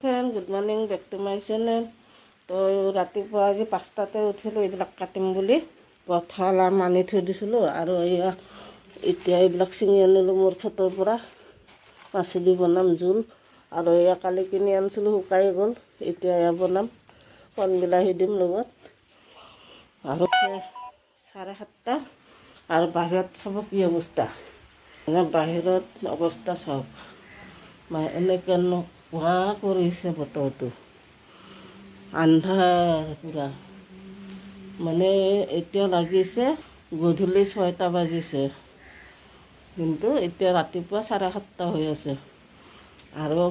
Friend good morning back to my channel. তো ৰাতিপুৱা আজি 5টাতে উঠিলোঁ এইবিলাক কাটিম বুলি। কঁঠাল আম আনি থৈ দিছিলোঁ আৰু এতিয়া এইবিলাক ছিঙি আনিলোঁ মোৰ খেতৰ পৰা। মাছে দি বনাম জোল। আৰু এয়া কালি কিনি আনিছিলোঁ শুকাই গ'ল, এতিয়া এয়া বনাম, কণ বিলাহী দিম লগত। আৰু 7:30 আৰু বাহিৰত চাব কি অৱস্থা। বাহিৰত অৱস্থা চাওক, এনেকৈ নোহোৱা কৰিছে বতৰটো, আন্ধাৰ পুৰা। মানে এতিয়া লাগিছে গধূলি 6টা বাজিছে, কিন্তু এতিয়া ৰাতিপুৱা 7:30 হৈ আছে। আৰু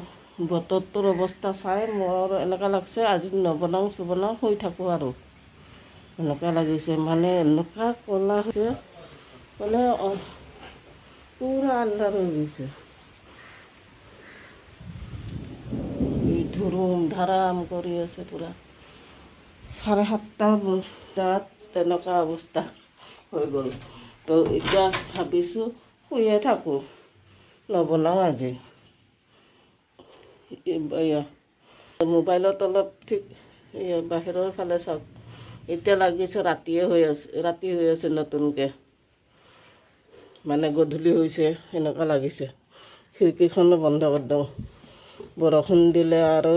বতৰটোৰ অৱস্থা চাই মোৰ এনেকুৱা লাগছে আজি নবনাওঁ চবনাওঁ শুই থাকোঁ আৰু এনেকুৱা লাগিছে। মানে এনেকুৱা ক'লা হৈছে, মানে পুৰা আন্ধাৰ হৈ গৈছে। ধুৰুম ধাৰাম কৰি আছে পুৰা। 7:30 বজাত তেনেকুৱা অৱস্থা হৈ গ'ল। তো এতিয়া ভাবিছোঁ শুয়ে থাকোঁ, নবনাওঁ আজি। মোবাইলত অলপ ঠিক বাহিৰৰ ফালে চাওক, এতিয়া লাগিছে ৰাতি হৈ আছে নতুনকৈ, মানে গধূলি হৈছে এনেকুৱা লাগিছে। খিৰিকীখনো বন্ধ কৰি দিওঁ, বৰষুণ দিলে আৰু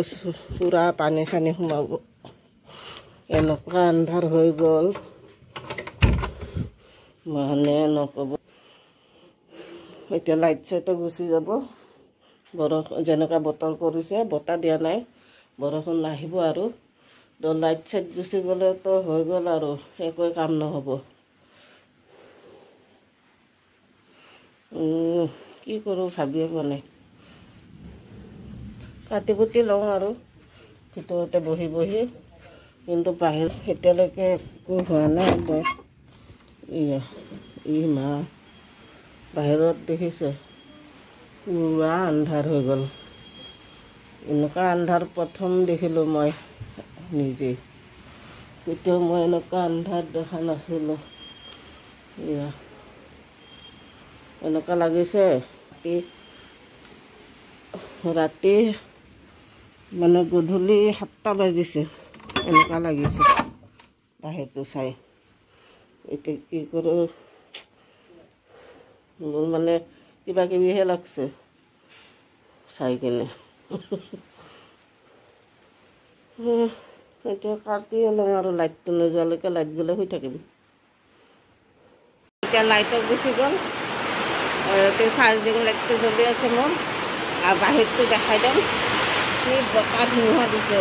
পূৰা পানী চানী সোমাব। এনেকুৱা আন্ধাৰ হৈ গ'ল মানে নক'ব। এতিয়া লাইট চাইটো গুচি যাব। বৰষুণ যেনেকুৱা বতৰ কৰিছে, বতাহ দিয়া নাই, বৰষুণ নাহিব আৰু। তো লাইট চাইট গুচি গ'লেতো হৈ গ'ল আৰু একোৱে কাম নহ'ব। কি কৰোঁ ভাবিয়ে পোৱা নাই। কাটি কুটি লওঁ আৰু ভিতৰতে বহি বহি, কিন্তু বাহিৰ এতিয়ালৈকে একো হোৱা নাই। মা বাহিৰত দেখিছে পুৰা আন্ধাৰ হৈ গ'ল। এনেকুৱা আন্ধাৰ প্ৰথম দেখিলোঁ মই নিজেই, কেতিয়াও মই এনেকুৱা আন্ধাৰ দেখা নাছিলোঁ। এনেকুৱা লাগিছে ৰাতি মানে গধূলি 7টা বাজিছে এনেকুৱা লাগিছে বাহিৰটো চাই। এতিয়া কি কৰোঁ, মোৰ মানে কিবা কিবিহে লাগছে চাই কিনে। এতিয়া কাটি লওঁ আৰু লাইটটো নোযোৱালৈকে, লাইট গ'লে শুই থাকিম। এতিয়া লাইটত গুচি গ'ল, চাৰ্জিং লাইটটো জ্বলি আছে মোৰ। আৰু বাহিৰটো দেখাই দিম, কি বতাহ ধুমুহা দিছে।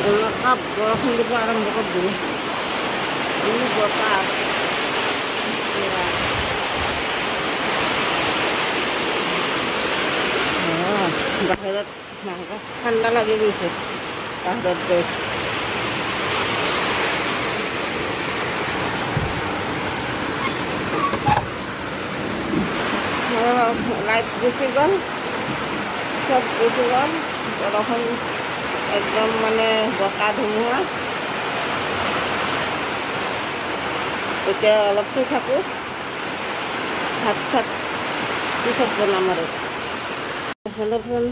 এনেকুৱা বৰষুণ দিব আৰম্ভ কৰি দিওঁ, বতাহ। বাহিৰত ঠাণ্ডা লাগি গৈছে বাহিৰত গৈ। লাইট গুচি গ'ল, চব গুচি গ'ল, বৰষুণ একদম মানে বতাহ ধুমুহা। এতিয়া অলপ শুই থাকোঁ, ভাত চাত পিছত বনাম আৰু। অলপমান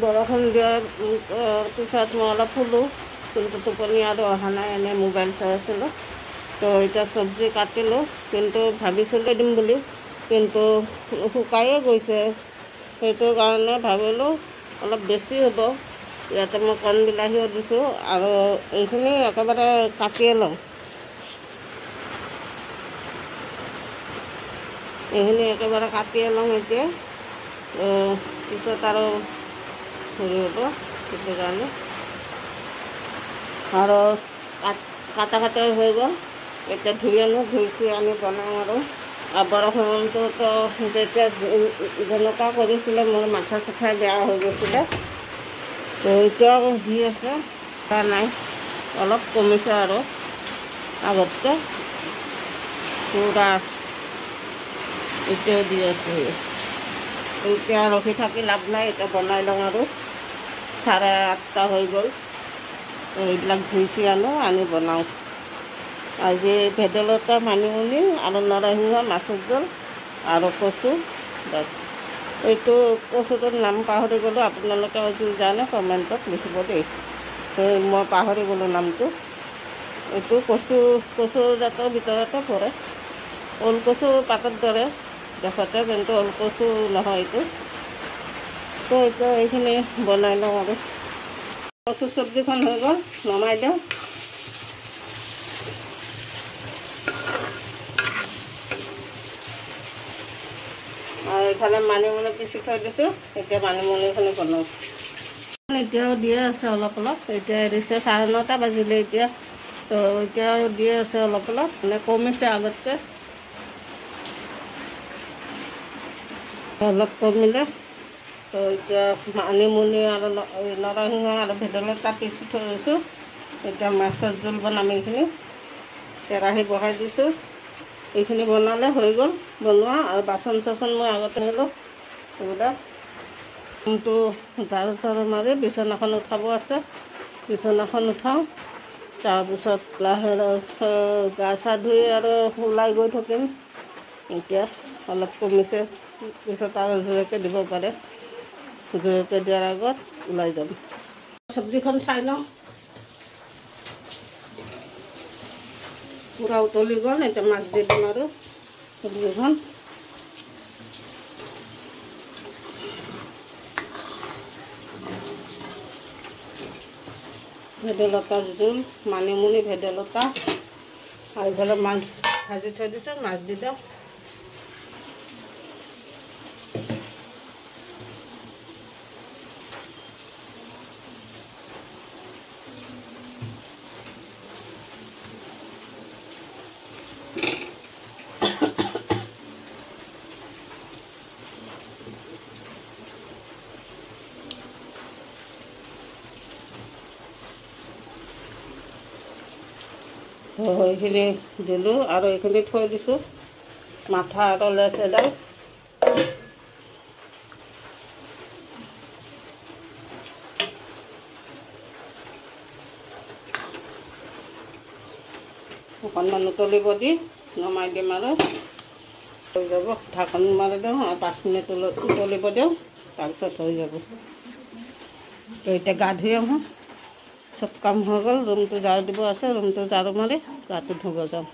বৰষুণ দিয়াৰ পিছত মই অলপ শুলোঁ, কিন্তু টোপনি আৰু অহা নাই, এনেই মোবাইল চাই আছিলোঁ। তো এতিয়া চব্জি কাটিলোঁ, কিন্তু ভাবিছিলোঁ দিম বুলি, কিন্তু শুকায়ে গৈছে। সেইটো কাৰণে ভাবিলোঁ অলপ বেছি হ'ব। ইয়াতে মই কণ বিলাহীও দিছোঁ, আৰু এইখিনি একেবাৰে কাটিয়ে লওঁ। এইখিনি একেবাৰে কাটিয়ে লওঁ এতিয়া, পিছত আৰু হেৰি হ'ব। সেইটো কাৰণে আৰু কাটা হৈ গ'ল। এতিয়া ধুই আনো, ধুই আনি বনাওঁ আৰু। বৰষুণটোতো যেতিয়া যেনেকুৱা কৰিছিলে মোৰ মাথা চাথা বেয়া হৈ গৈছিলে, তো এতিয়াও দি আছে, নাই অলপ কমিছে আৰু আগতকৈ পুৰা এতিয়াও দি আছে। এতিয়া ৰখি থাকি লাভ নাই, এতিয়া বনাই লওঁ আৰু। 8:30 হৈ গ'ল। এইবিলাক ধুই আনো, আনি বনাওঁ। আজি ভেদাইলতা, মানিমুনি আৰু নৰসিংহ, মাছৰ জোল আৰু কচু, বাছ এইটো কচুটোৰ নাম পাহৰি গ'লোঁ, আপোনালোকে যদি জানে কমেণ্টত লিখিব দেই। মই পাহৰি গ'লোঁ নামটো। এইটো কচু জাতৰ ভিতৰতে পৰে। ওলকচু পাতৰ দৰে দেখাতে, কিন্তু ওলকচু নহয় এইটো। তো এতিয়া এইখিনি বনাই লওঁ আৰু। কচু চব্জিখন হৈ গ'ল, নমাই দিওঁ। আৰু এইফালে মানিমুনি পিচি থৈ দিছোঁ, এতিয়া মানিমুনিখিনি বনাওঁ। এতিয়াও দিয়ে আছে অলপ অলপ, এতিয়া এৰিছে 9:30 বাজিলে এতিয়া। তো এতিয়াও দিয়ে আছে অলপ অলপ, মানে কমিছে আগতকৈ, অলপ কমিলে। তো এতিয়া মানিমুনি আৰু নৰসিংহ আৰু ভেদাইলতা পিচি থৈ দিছোঁ। এতিয়া মাছৰ জোল বনাম। এইখিনি কেৰাহী বহাই দিছোঁ, এইখিনি বনালে হৈ গ'ল বনোৱা। আৰু বাচন চাচন মই আগতে নিলোঁ এইবিলাক। ৰুমটো ঝাৰু চাৰু মাৰি বিচনাখন উঠাব আছে, বিচনাখন উঠাওঁ। তাৰপিছত লাহে গা চা ধুই আৰু ওলাই গৈ থাকিম। এতিয়া অলপ কমিছে, পিছত আৰু জোৰকৈ দিব পাৰে। জোৰকৈ দিয়াৰ আগত ওলাই যাম। চব্জিখন চাই লওঁ, পূৰা উতলি গ'ল। এতিয়া মাছ দি দিম আৰু চব্জিখন। ভেদাইলতাৰ জোল, মানিমুনি ভেদাইলতা আৰু এইফালে মাছ ভাজি থৈ দিছোঁ, মাছ দি দিওঁ। এইখিনি দিলোঁ আৰু এইখিনি থৈ দিছোঁ, মাথা আৰু লেচ এডাল। অকণমান উতলিব দি নমাই দিম আৰু হৈ যাব। ঢাকন মাৰি দিওঁ আৰু 5 মিনিট উতলিব দিওঁ, তাৰপিছত হৈ যাব। তো এতিয়া গা ধুই আহোঁ, চব কাম হৈ গ'ল। ৰুমটো ঝাৰু দিব আছে, ৰুমটো ঝাৰু মাৰি গাটো ধুব যাওঁ।